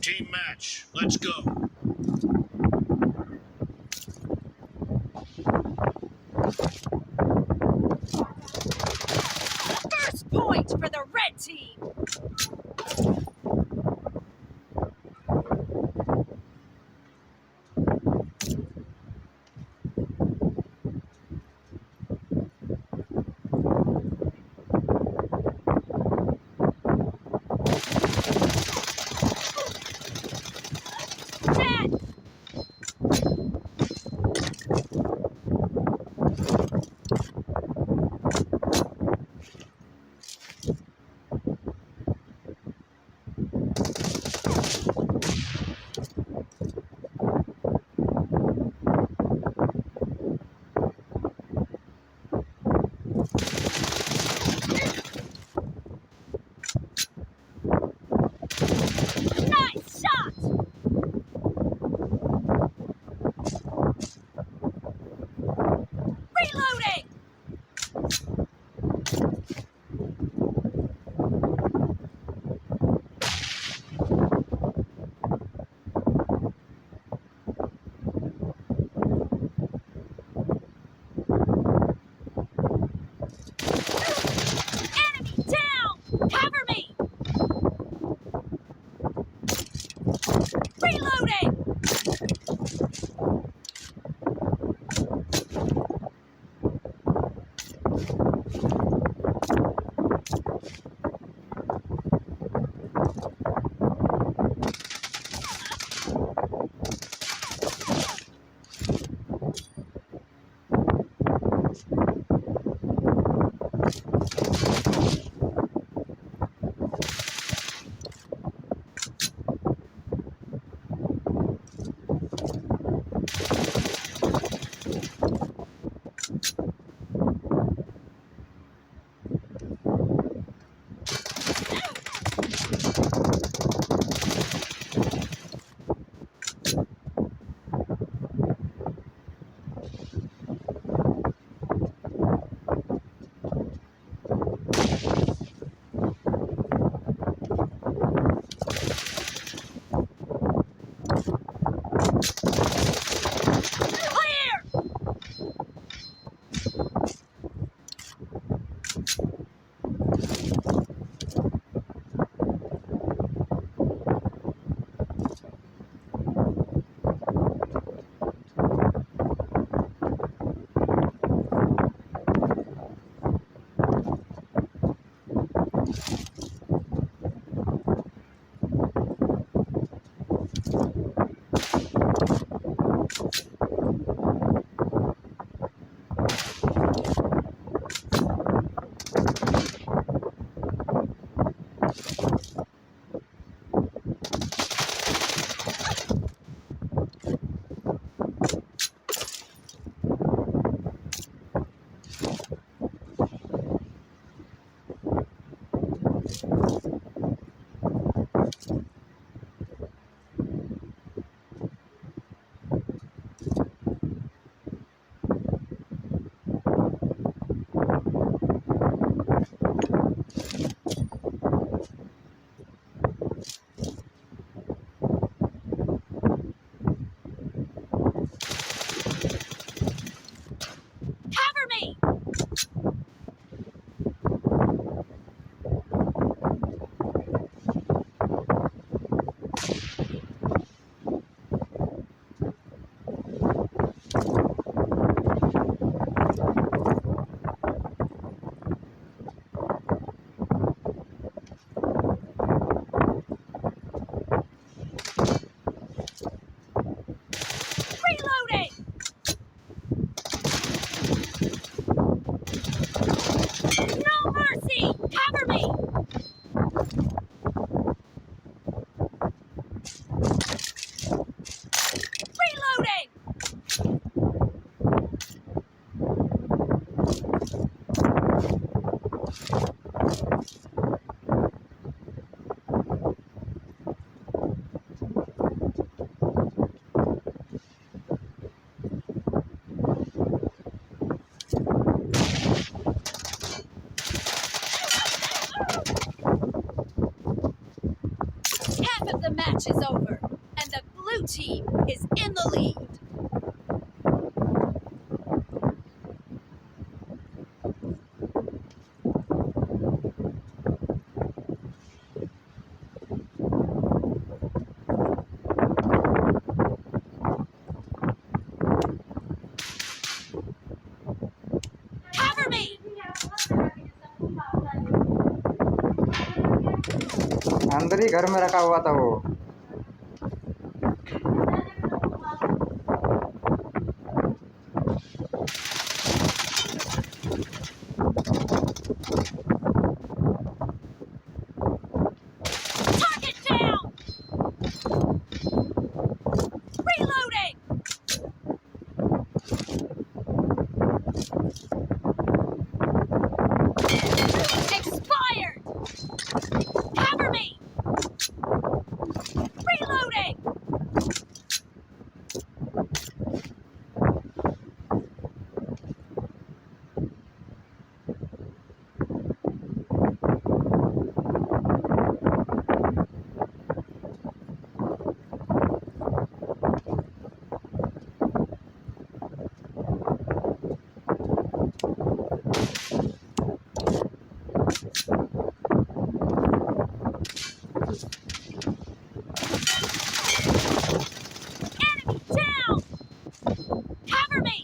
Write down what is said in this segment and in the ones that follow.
Team match, let's go. First point for the red team. The match is over, and the blue team is in the lead. Cover me! अंदर ही घर में रखा हुआ था वो। Target down! Reloading! Expired! Cover me! Reloading! Enemy down! Cover me!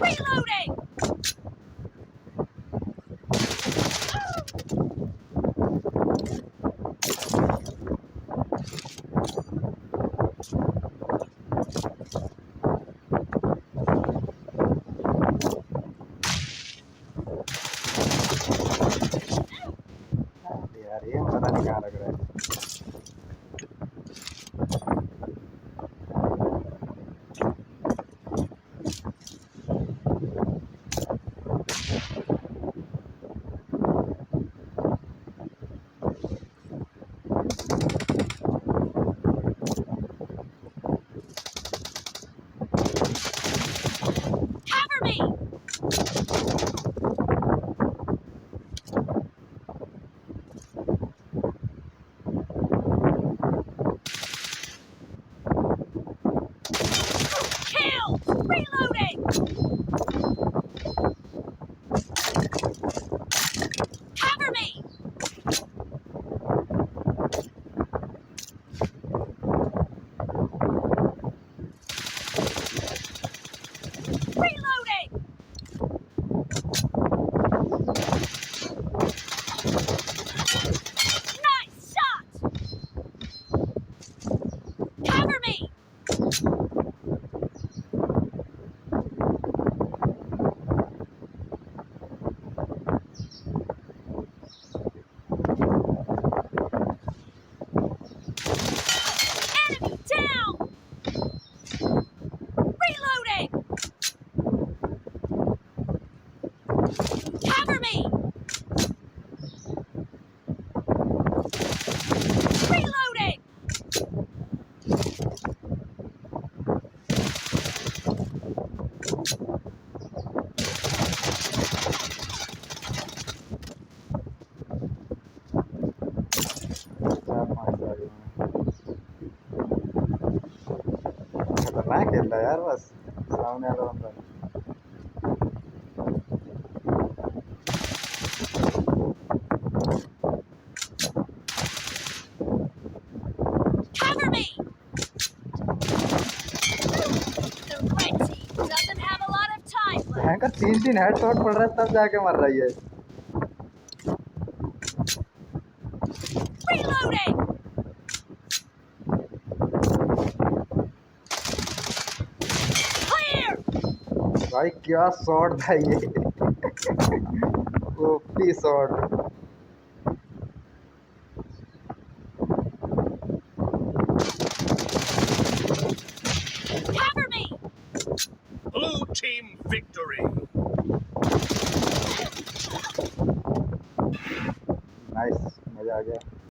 Reloading! यार ये पता नहीं कहाँ लग रहा है। Cover me! Kill! Reloading! Cover me! Reloading! Nice shot! Cover me! Enemy down! Reloading! Cover me! Reloading! चार पांच गाड़ी में खतरनाक खेल रहा है यार। बस सामने वाला बंदा Cover me! The red team doesn't have a lot of time left. भयंकर तीन तीन हेडशॉट पड़ रहा है तब जाके मर रही है। Reloading! Clear! भाई क्या शॉट था ये। OP shot. Cover me! Team victory. Nice, मजा आ गया।